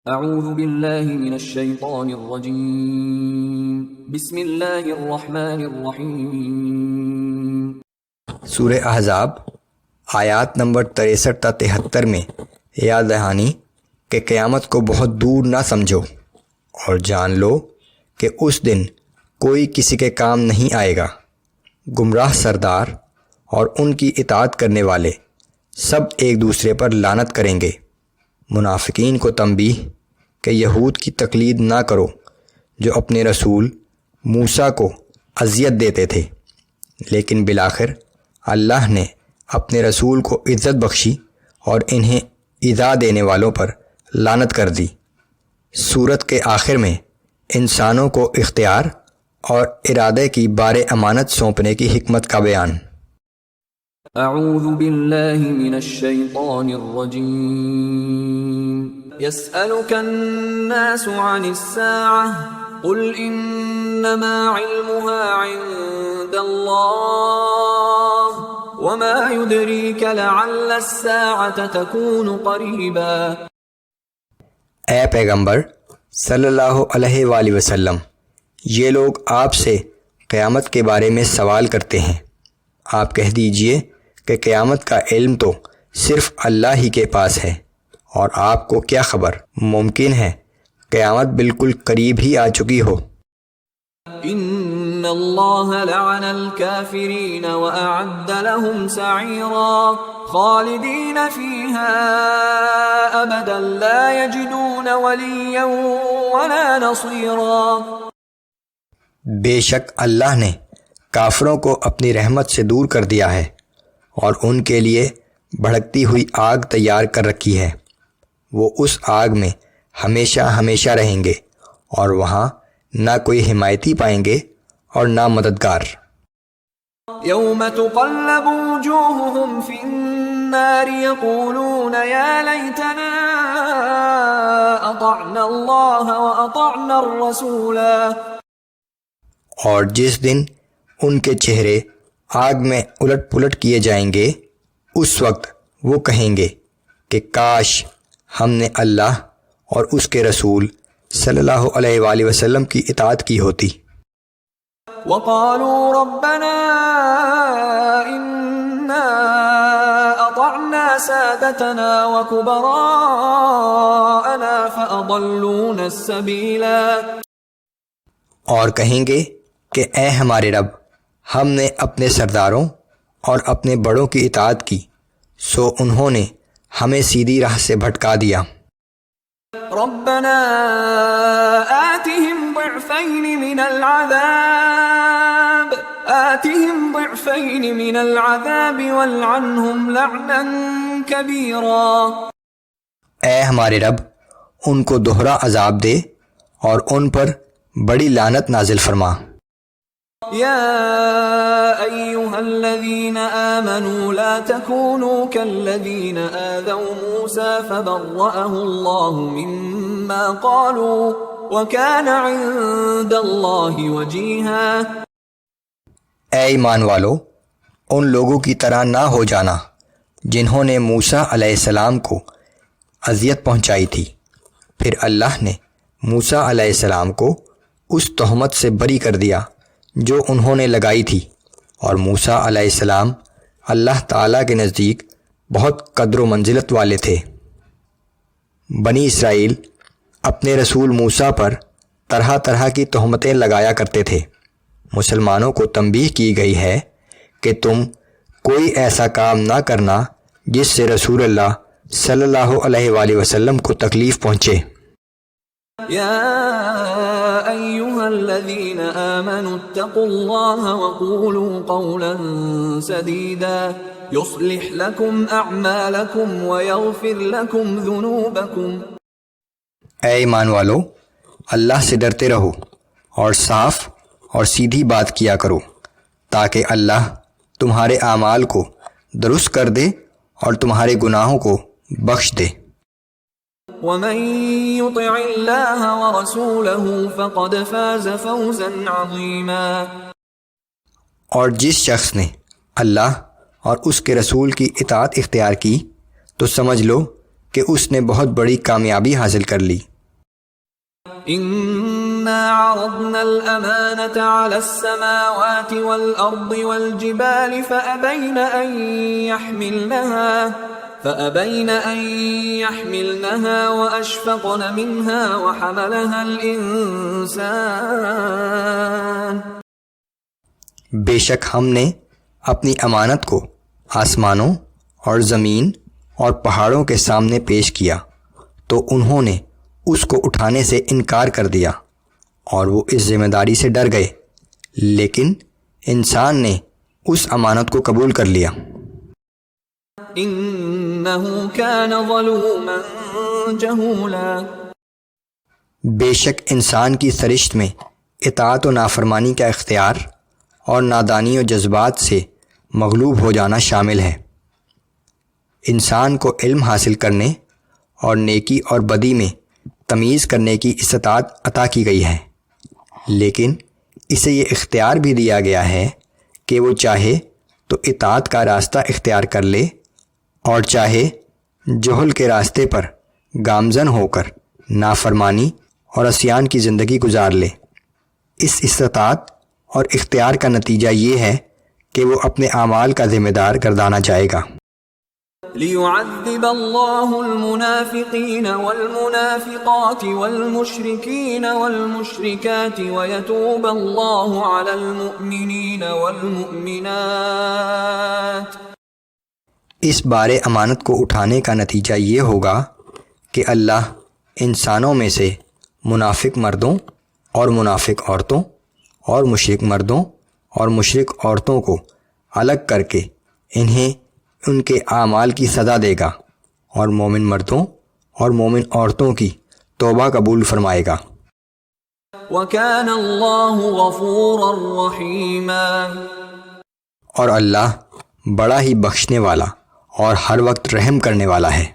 اعوذ باللہ من الشیطان الرجیم بسم اللہ الرحمن الرحیم۔ سورہ احزاب آیات نمبر 63 تا 73 میں یاد دہانی کہ قیامت کو بہت دور نہ سمجھو اور جان لو کہ اس دن کوئی کسی کے کام نہیں آئے گا۔ گمراہ سردار اور ان کی اطاعت کرنے والے سب ایک دوسرے پر لعنت کریں گے۔ منافقین کو تنبیہ کہ یہود کی تقلید نہ کرو جو اپنے رسول موسیٰ کو اذیت دیتے تھے، لیکن بالآخر اللہ نے اپنے رسول کو عزت بخشی اور انہیں ایذا دینے والوں پر لعنت کر دی۔ سورت کے آخر میں انسانوں کو اختیار اور ارادے کی بار امانت سونپنے کی حکمت کا بیان۔ اعوذ باللہ من الشیطان الرجیم۔ يسألك الناس عن الساعة قل انما علمها عند الله وما يدريك لعل الساعة تكون قريبا۔ اے پیغمبر صلی اللہ علیہ وآلہ وسلم، یہ لوگ آپ سے قیامت کے بارے میں سوال کرتے ہیں، آپ کہہ دیجئے کہ قیامت کا علم تو صرف اللہ ہی کے پاس ہے، اور آپ کو کیا خبر، ممکن ہے قیامت بالکل قریب ہی آ چکی ہو۔ ان اللہ لعن الكافرین واعد لهم سعیرا خالدین فیها ابدا لا یجدون ولیا ولا نصیرا۔ بے شک اللہ نے کافروں کو اپنی رحمت سے دور کر دیا ہے اور ان کے لیے بھڑکتی ہوئی آگ تیار کر رکھی ہے، وہ اس آگ میں ہمیشہ ہمیشہ رہیں گے اور وہاں نہ کوئی حمایتی پائیں گے اور نہ مددگار۔ یوم تقلب وجوہہم فی النار یقولون یا لیتنا اطعنا اللہ واطعنا الرسولا۔ اور جس دن ان کے چہرے آگ میں الٹ پلٹ کیے جائیں گے، اس وقت وہ کہیں گے کہ کاش ہم نے اللہ اور اس کے رسول صلی اللہ علیہ وآلہ وسلم کی اطاعت کی ہوتی۔ وقالوا ربنا انا اطعنا سادتنا وكبراءنا فاضلونا السبيلا۔ اور کہیں گے کہ اے ہمارے رب، ہم نے اپنے سرداروں اور اپنے بڑوں کی اطاعت کی، سو انہوں نے ہمیں سیدھی راہ سے بھٹکا دیا۔ ربنا آتهم ضعفين من العذاب والعنهم لعنا كبيرا۔ اے ہمارے رب، ان کو دوہرا عذاب دے اور ان پر بڑی لعنت نازل فرما۔ يا أيها الذين آمنوا لا تكونوا كالذين آذوا موسى فبرأه الله مما قالوا وكان عند الله وجيها۔ اے ایمان والو، ان لوگوں کی طرح نہ ہو جانا جنہوں نے موسیٰ علیہ السلام کو اذیت پہنچائی تھی، پھر اللہ نے موسیٰ علیہ السلام کو اس تہمت سے بری کر دیا جو انہوں نے لگائی تھی، اور موسیٰ علیہ السلام اللہ تعالیٰ کے نزدیک بہت قدر و منزلت والے تھے۔ بنی اسرائیل اپنے رسول موسیٰ پر طرح طرح کی تہمتیں لگایا کرتے تھے۔ مسلمانوں کو تنبیہ کی گئی ہے کہ تم کوئی ایسا کام نہ کرنا جس سے رسول اللہ صلی اللہ علیہ وآلہ وسلم کو تکلیف پہنچے۔ يا أيها الذين آمنوا اتقوا الله وقولوا قولا سديدا يصلح لكم أعمالكم ويغفر لكم ذنوبكم۔ اے ایمان والو، اللہ سے ڈرتے رہو اور صاف اور سیدھی بات کیا کرو تاکہ اللہ تمہارے اعمال کو درست کر دے اور تمہارے گناہوں کو بخش دے۔ ومن يطع الله ورسوله فقد فاز فوزا عظيما۔ اور جس شخص نے اللہ اور اس کے رسول کی اطاعت اختیار کی تو سمجھ لو کہ اس نے بہت بڑی کامیابی حاصل کر لی۔ إنا عرضنا الأمانة على السماوات والأرض والجبال فأبين أن يحملنها وأشفقن منها وحملها الإنسان بے شک ہم نے اپنی امانت کو آسمانوں اور زمین اور پہاڑوں کے سامنے پیش کیا تو انہوں نے اس کو اٹھانے سے انکار کر دیا اور وہ اس ذمہ داری سے ڈر گئے، لیکن انسان نے اس امانت کو قبول کر لیا۔ إنه كان ظلوما جهولا بے شک انسان کی سرشت میں اطاعت و نافرمانی کا اختیار اور نادانی و جذبات سے مغلوب ہو جانا شامل ہے۔ انسان کو علم حاصل کرنے اور نیکی اور بدی میں تمیز کرنے کی استطاعت عطا کی گئی ہے، لیکن اسے یہ اختیار بھی دیا گیا ہے کہ وہ چاہے تو اطاعت کا راستہ اختیار کر لے اور چاہے جہل کے راستے پر گامزن ہو کر نافرمانی اور عصیان کی زندگی گزار لے۔ اس استطاعت اور اختیار کا نتیجہ یہ ہے کہ وہ اپنے اعمال کا ذمہ دار گردانا جائے گا۔ ليعذب الله المنافقين والمنافقات والمشركين والمشركات ويتوب الله على المؤمنين والمؤمنات۔ اس بار امانت کو اٹھانے کا نتیجہ یہ ہوگا کہ اللہ انسانوں میں سے منافق مردوں اور منافق عورتوں اور مشرک مردوں اور مشرک عورتوں کو الگ کر کے انہیں ان کے اعمال کی سزا دے گا اور مومن مردوں اور مومن عورتوں کی توبہ قبول فرمائے گا۔ وَكَانَ اللَّهُ غَفُورًا رَحِيمًا اور اللہ بڑا ہی بخشنے والا اور ہر وقت رحم کرنے والا ہے۔